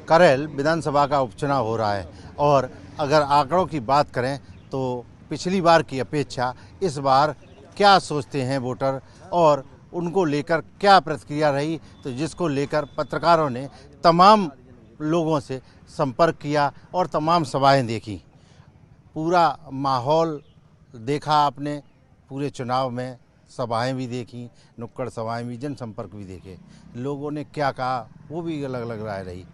करेल विधानसभा का उपचुनाव हो रहा है और अगर आंकड़ों की बात करें तो पिछली बार की अपेक्षा इस बार क्या सोचते हैं वोटर और उनको लेकर क्या प्रतिक्रिया रही, तो जिसको लेकर पत्रकारों ने तमाम लोगों से संपर्क किया और तमाम सभाएं देखी। पूरा माहौल देखा आपने, पूरे चुनाव में सभाएं भी देखी, नुक्कड़ सभाएं भी, जनसंपर्क भी देखे। लोगों ने क्या कहा वो भी अलग अलग राय रही।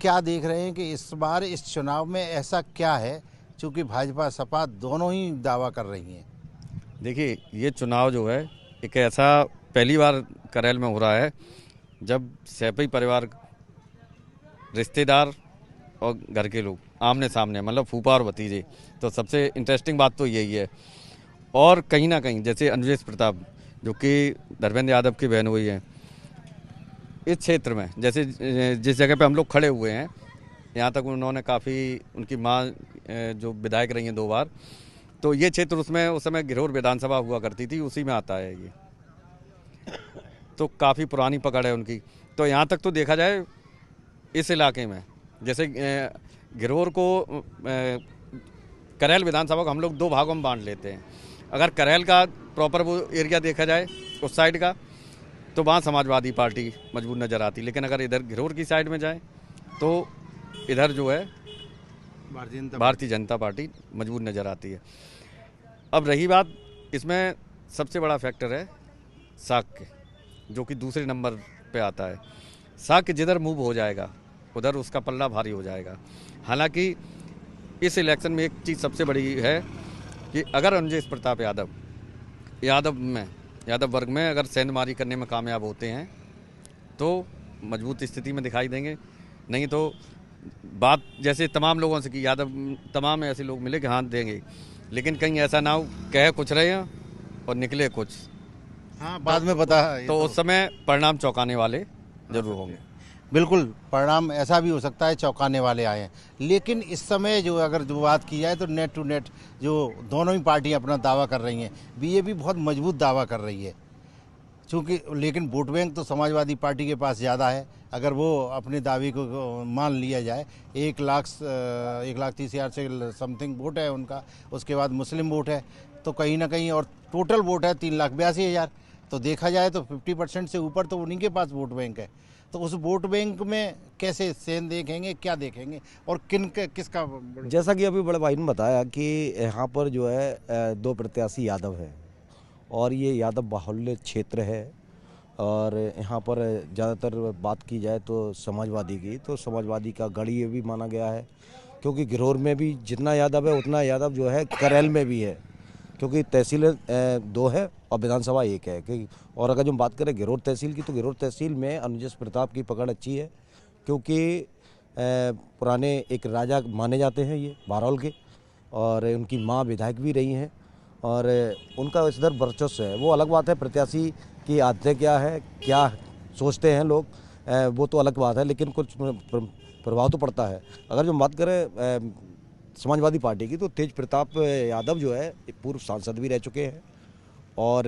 क्या देख रहे हैं कि इस बार इस चुनाव में ऐसा क्या है, चूँकि भाजपा सपा दोनों ही दावा कर रही हैं। देखिए, ये चुनाव जो है एक ऐसा पहली बार करेल में हो रहा है जब सैफई परिवार, रिश्तेदार और घर के लोग आमने सामने, मतलब फूफा और भतीजे। तो सबसे इंटरेस्टिंग बात तो यही है। और कहीं ना कहीं जैसे अनुजेश प्रताप जो कि धर्मेंद्र यादव की बहन हुई है, इस क्षेत्र में जैसे जिस जगह पे हम लोग खड़े हुए हैं, यहाँ तक उन्होंने काफ़ी, उनकी माँ जो विधायक रही हैं 2 बार, तो ये क्षेत्र उसमें उस समय घिरोर विधानसभा हुआ करती थी, उसी में आता है ये। तो काफ़ी पुरानी पकड़ है उनकी। तो यहाँ तक तो देखा जाए इस इलाके में, जैसे घिरोर को करेल विधानसभा को हम लोग 2 भागों में बांट लेते हैं। अगर करेल का प्रॉपर वो एरिया देखा जाए उस साइड का, तो वहाँ समाजवादी पार्टी मजबूत नज़र आती, लेकिन अगर इधर घिरोर की साइड में जाए तो इधर जो है भारतीय जनता पार्टी मजबूत नज़र आती है। अब रही बात, इसमें सबसे बड़ा फैक्टर है साक्य, जो कि दूसरे नंबर पे आता है। साक्य जिधर मूव हो जाएगा उधर उसका पल्ला भारी हो जाएगा। हालांकि इस इलेक्शन में एक चीज़ सबसे बड़ी है कि अगर अनुजेश प्रताप यादव वर्ग में अगर सेंधमारी करने में कामयाब होते हैं तो मजबूत स्थिति में दिखाई देंगे। नहीं तो बात जैसे तमाम लोगों से कि यादव तमाम ऐसे लोग मिले कि हाँ देंगे, लेकिन कहीं ऐसा ना हो कह कुछ रहे हैं और निकले कुछ। हाँ, बाद में पता है तो उस समय परिणाम चौंकाने वाले जरूर होंगे। बिल्कुल, परिणाम ऐसा भी हो सकता है चौंकाने वाले आए हैं। लेकिन इस समय जो अगर जो बात की जाए तो नेट टू नेट जो दोनों ही पार्टियां अपना दावा कर रही हैं, बीजेपी बहुत मजबूत दावा कर रही है, चूँकि लेकिन वोट बैंक तो समाजवादी पार्टी के पास ज़्यादा है। अगर वो अपने दावे को मान लिया जाए, 1,30,000 से समथिंग वोट है उनका, उसके बाद मुस्लिम वोट है, तो कहीं ना कहीं और टोटल वोट है 3,82,000। तो देखा जाए तो 50% से ऊपर तो उन्हीं के पास वोट बैंक है। तो उस वोट बैंक में कैसे सेन देखेंगे, क्या देखेंगे और किसका? जैसा कि अभी बड़े भाई ने बताया कि यहाँ पर जो है 2 प्रत्याशी यादव हैं और ये यादव बाहुल्य क्षेत्र है और यहाँ पर ज़्यादातर बात की जाए तो समाजवादी की, तो समाजवादी का गढ़ ये भी माना गया है, क्योंकि घिरोर में भी जितना यादव है उतना यादव जो है करेल में भी है, क्योंकि तहसील 2 है और विधानसभा 1 है। और अगर जो हम बात करें घिरोर तहसील की, तो घिरोर तहसील में अनुजेश प्रताप की पकड़ अच्छी है, क्योंकि पुराने एक राजा माने जाते हैं ये बारौल के, और उनकी माँ विधायक भी रही हैं और उनका इधर वर्चस्व है। वो अलग बात है, प्रत्याशी की आदतें क्या है, क्या सोचते हैं लोग, वो तो अलग बात है, लेकिन कुछ प्रभाव तो पड़ता है। अगर जो हम बात करें समाजवादी पार्टी की, तो तेज प्रताप यादव जो है पूर्व सांसद भी रह चुके हैं और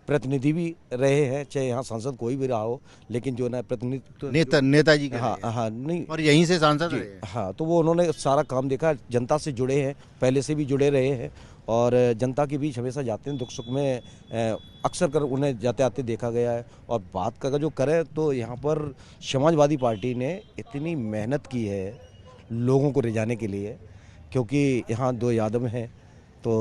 प्रतिनिधि भी रहे हैं, चाहे यहाँ सांसद कोई भी रहा हो, लेकिन जो ना प्रतिनिधि नेताजी के हाँ नहीं, और यहीं से सांसद रहे। हाँ, तो वो उन्होंने सारा काम देखा, जनता से जुड़े हैं, पहले से भी जुड़े रहे हैं और जनता के बीच हमेशा जाते हैं, दुख सुख में अक्सर कर उन्हें जाते आते देखा गया है। और बात का जो करें तो यहाँ पर समाजवादी पार्टी ने इतनी मेहनत की है लोगों को रिझाने के लिए, क्योंकि यहाँ 2 यादव हैं, तो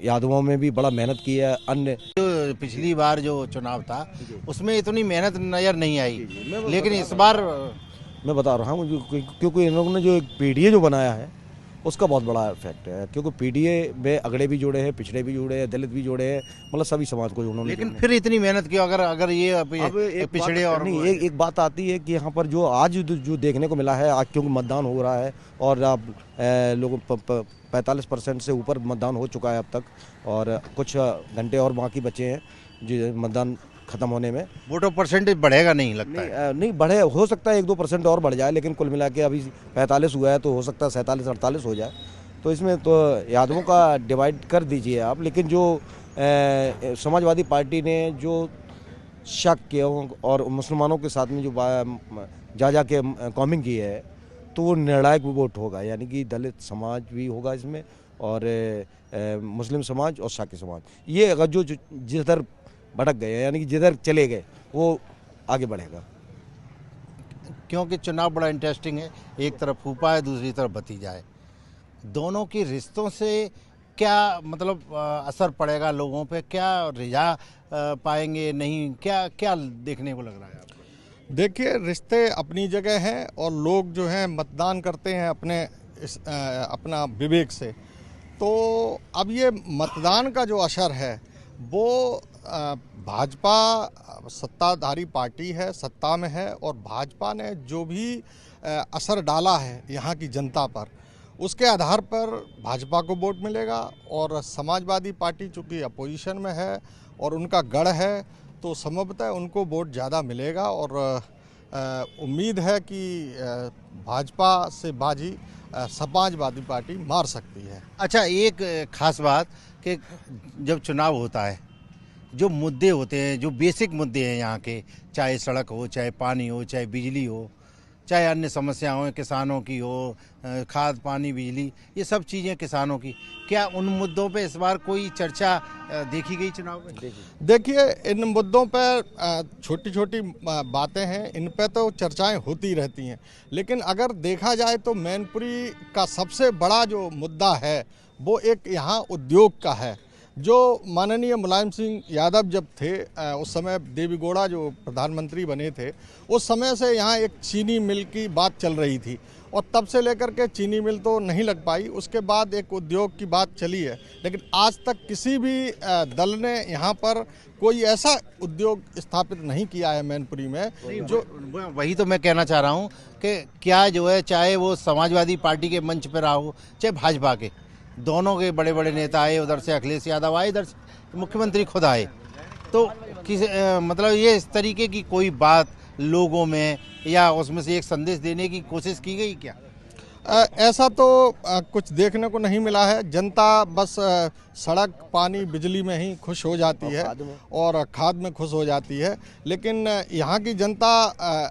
यादवों में भी बड़ा मेहनत की है। अन्य जो पिछली बार जो चुनाव था उसमें इतनी मेहनत नज़र नहीं आई, लेकिन इस बार मैं बता रहा हूँ क्योंकि इन लोगों ने जो एक पीडीए जो बनाया है उसका बहुत बड़ा इफेक्ट है, क्योंकि पीडीए में अगड़े भी जुड़े हैं, पिछड़े भी जुड़े हैं, दलित भी जुड़े हैं, मतलब सभी समाज को उन्होंने। लेकिन फिर इतनी मेहनत की, अगर ये अब पिछड़े और नहीं, एक बात आती है कि यहाँ पर जो आज जो देखने को मिला है, आज क्योंकि मतदान हो रहा है और अब लोगों 45% से ऊपर मतदान हो चुका है अब तक, और कुछ घंटे और बाकी बचे हैं जो मतदान खत्म होने में। वोटर परसेंटेज बढ़ेगा नहीं लगता है? नहीं बढ़े, हो सकता है 1-2% और बढ़ जाए, लेकिन कुल मिला के अभी 45 हुआ है, तो हो सकता है 47-48 हो जाए। तो इसमें तो यादवों का डिवाइड कर दीजिए आप, लेकिन जो समाजवादी पार्टी ने जो शक किया और मुसलमानों के साथ में जो जा जाके कॉमिंग की है, तो वो निर्णायक वोट होगा, यानी कि दलित समाज भी होगा इसमें और मुस्लिम समाज और साकी समाज, ये अगर जो जिधर भटक गए यानी कि जिधर चले गए वो आगे बढ़ेगा। क्योंकि चुनाव बड़ा इंटरेस्टिंग है, एक तरफ फूफा है, दूसरी तरफ भतीजा है, दोनों के रिश्तों से क्या मतलब असर पड़ेगा लोगों पे, क्या रिझा पाएंगे नहीं, क्या क्या देखने को लग रहा है आपको? देखिए, रिश्ते अपनी जगह हैं और लोग जो हैं मतदान करते हैं अपना विवेक से। तो अब ये मतदान का जो असर है वो भाजपा सत्ताधारी पार्टी है, सत्ता में है, और भाजपा ने जो भी असर डाला है यहाँ की जनता पर, उसके आधार पर भाजपा को वोट मिलेगा। और समाजवादी पार्टी चूँकि अपोजिशन में है और उनका गढ़ है, तो संभवतः उनको वोट ज़्यादा मिलेगा और उम्मीद है कि भाजपा से बाजी समाजवादी पार्टी मार सकती है। अच्छा, एक खास बात कि जब चुनाव होता है, जो मुद्दे होते हैं, जो बेसिक मुद्दे हैं यहाँ के, चाहे सड़क हो, चाहे पानी हो, चाहे बिजली हो, चाहे अन्य समस्याएं हो, किसानों की हो, खाद पानी बिजली, ये सब चीज़ें किसानों की, क्या उन मुद्दों पे इस बार कोई चर्चा देखी गई चुनाव में? देखिए, इन मुद्दों पर छोटी छोटी बातें हैं, इन पे तो चर्चाएं होती रहती हैं, लेकिन अगर देखा जाए तो मैनपुरी का सबसे बड़ा जो मुद्दा है वो एक यहाँ उद्योग का है। जो माननीय मुलायम सिंह यादव जब थे, उस समय देवीगौड़ा जो प्रधानमंत्री बने थे, उस समय से यहाँ एक चीनी मिल की बात चल रही थी और तब से लेकर के चीनी मिल तो नहीं लग पाई, उसके बाद एक उद्योग की बात चली है, लेकिन आज तक किसी भी दल ने यहाँ पर कोई ऐसा उद्योग स्थापित नहीं किया है मैनपुरी में। जो वही तो मैं कहना चाह रहा हूँ कि क्या जो है, चाहे वो समाजवादी पार्टी के मंच पर हो, चाहे भाजपा के, दोनों के बड़े बड़े नेता आए, उधर से अखिलेश यादव आए, इधर से मुख्यमंत्री खुद आए, तो मतलब ये इस तरीके की कोई बात लोगों में या उसमें से एक संदेश देने की कोशिश की गई क्या? ऐसा तो कुछ देखने को नहीं मिला है। जनता बस सड़क पानी बिजली में ही खुश हो जाती है और खाद में खुश हो जाती है, लेकिन यहाँ की जनता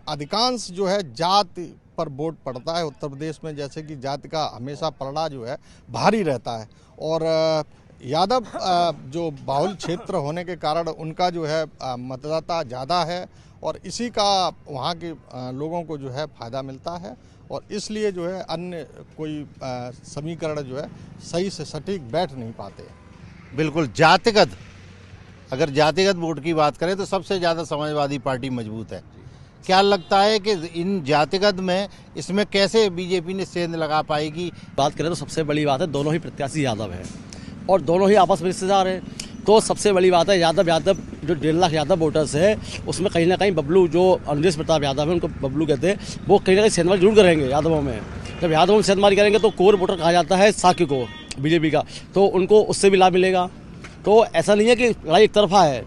अधिकांश जो है जाति पर वोट पड़ता है। उत्तर प्रदेश में जैसे कि जाति का हमेशा पलड़ा जो है भारी रहता है और यादव जो बाहुल क्षेत्र होने के कारण उनका जो है मतदाता ज़्यादा है और इसी का वहाँ के लोगों को जो है फ़ायदा मिलता है और इसलिए जो है अन्य कोई समीकरण जो है सही से सटीक बैठ नहीं पाते। बिल्कुल, जातिगत, अगर जातिगत वोट की बात करें तो सबसे ज़्यादा समाजवादी पार्टी मजबूत है। क्या लगता है कि इन जातिगत में इसमें कैसे बीजेपी ने सेंध लगा पाएगी? बात करें तो सबसे बड़ी बात है दोनों ही प्रत्याशी यादव हैं और दोनों ही आपस में रिश्तेदार हैं, तो सबसे बड़ी बात है यादव जो 1.5 लाख यादव वोटर्स है उसमें कहीं ना कहीं बबलू जो अनिलेश प्रताप यादव है, उनको बबलू कहते हैं, वो कहीं ना कहीं सेंधमारी जरूर करेंगे यादवों में। जब यादवों में सेंधमारी करेंगे तो कोर वोटर कहा जाता है साकी को बीजेपी का, तो उनको उससे भी लाभ मिलेगा। तो ऐसा नहीं है कि लड़ाई एक तरफा है,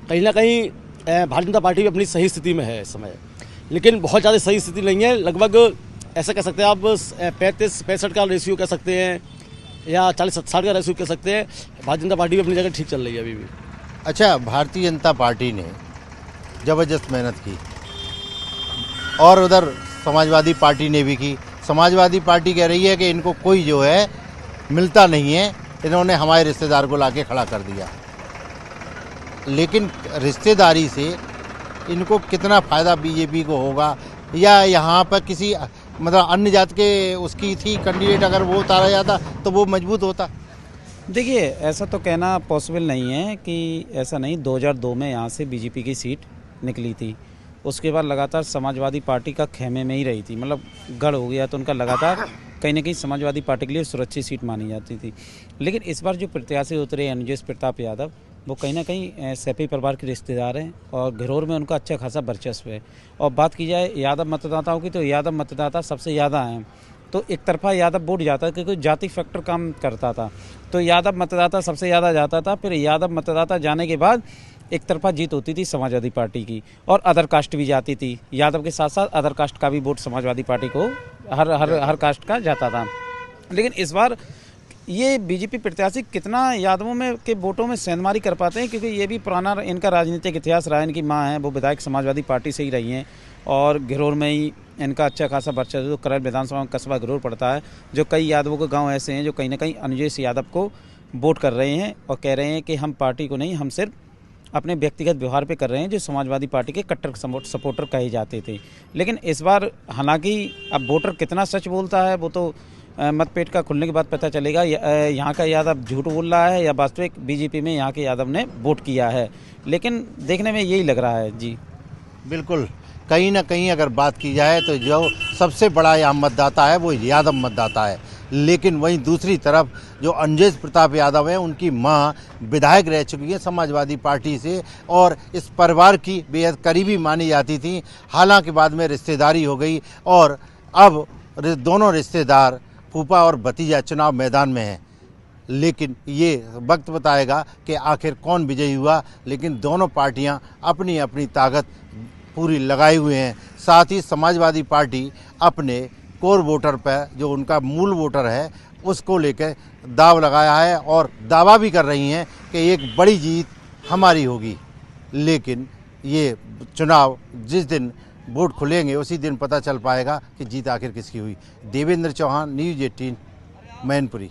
कहीं ना कहीं भारतीय जनता पार्टी भी अपनी सही स्थिति में है इस समय, लेकिन बहुत ज़्यादा सही स्थिति नहीं है। लगभग ऐसा कह सकते हैं आप 35-65 का रेशियो कह सकते हैं या 40-60 का रेशियो कह सकते हैं। भारतीय जनता पार्टी भी अपनी जगह ठीक चल रही है अभी भी। अच्छा, भारतीय जनता पार्टी ने ज़बरदस्त मेहनत की और उधर समाजवादी पार्टी ने भी की। समाजवादी पार्टी कह रही है कि इनको कोई जो है मिलता नहीं है, इन्होंने हमारे रिश्तेदार को लाके खड़ा कर दिया, लेकिन रिश्तेदारी से इनको कितना फ़ायदा बीजेपी को होगा या यहाँ पर किसी मतलब अन्य जात के उसकी थी कैंडिडेट, अगर वो उतारा जाता तो वो मजबूत होता? देखिए, ऐसा तो कहना पॉसिबल नहीं है कि ऐसा नहीं। 2002 में यहाँ से बीजेपी की सीट निकली थी, उसके बाद लगातार समाजवादी पार्टी का खेमे में ही रही थी, मतलब गढ़ हो गया, तो उनका लगातार कहीं ना कहीं समाजवादी पार्टी के लिए सुरक्षित सीट मानी जाती थी। लेकिन इस बार जो प्रत्याशी उतरे अनुजेश प्रताप यादव, वो कहीं ना कहीं सैफी परिवार के रिश्तेदार हैं और घरोर में उनका अच्छा खासा वर्चस्व है। और बात की जाए यादव मतदाताओं की, तो यादव मतदाता सबसे ज़्यादा हैं, तो एक तरफा यादव वोट जाता है क्योंकि जाति फैक्टर काम करता था, तो यादव मतदाता सबसे ज़्यादा जाता था। फिर यादव मतदाता जाने के बाद एक तरफा जीत होती थी समाजवादी पार्टी की और अदर कास्ट भी जाती थी। यादव के साथ साथ अदर कास्ट का भी वोट समाजवादी पार्टी को हर कास्ट का जाता था। लेकिन इस बार ये बीजेपी प्रत्याशी कितना यादवों में के वोटों में सेंधमारी कर पाते हैं, क्योंकि ये भी पुराना इनका राजनीतिक इतिहास रहा है। इनकी माँ है वो विधायक समाजवादी पार्टी से ही रही हैं और घिरोर में ही इनका अच्छा खासा वर्चस्व जो करैल विधानसभा में कस्बा घिरोर पड़ता है, जो कई यादवों के गांव ऐसे हैं जो कहीं ना कहीं अनुजय यादव को वोट कर रहे हैं और कह रहे हैं कि हम पार्टी को नहीं, हम सिर्फ अपने व्यक्तिगत व्यवहार पे कर रहे हैं, जो समाजवादी पार्टी के कट्टर सपोर्टर कहे जाते थे। लेकिन इस बार हालांकि अब वोटर कितना सच बोलता है वो तो मतपेट का खुलने के बाद पता चलेगा। यहाँ का यादव झूठ बोल रहा है या वास्तविक बीजेपी में यहाँ के यादव ने वोट किया है, लेकिन देखने में यही लग रहा है। जी बिल्कुल, कहीं ना कहीं अगर बात की जाए तो जो सबसे बड़ा यहाँ मतदाता है वो यादव मतदाता है। लेकिन वहीं दूसरी तरफ जो अंजेश प्रताप यादव हैं, उनकी मां विधायक रह चुकी है समाजवादी पार्टी से और इस परिवार की बेहद करीबी मानी जाती थी। हालांकि बाद में रिश्तेदारी हो गई और अब दोनों रिश्तेदार फूफा और भतीजा चुनाव मैदान में हैं। लेकिन ये वक्त बताएगा कि आखिर कौन विजयी हुआ। लेकिन दोनों पार्टियां अपनी अपनी ताकत पूरी लगाए हुए हैं। साथ ही समाजवादी पार्टी अपने कोर वोटर पर, जो उनका मूल वोटर है, उसको लेकर दाव लगाया है और दावा भी कर रही हैं कि एक बड़ी जीत हमारी होगी। लेकिन ये चुनाव जिस दिन वोट खुलेंगे उसी दिन पता चल पाएगा कि जीत आखिर किसकी हुई। देवेंद्र चौहान, न्यूज़ 18, मैनपुरी।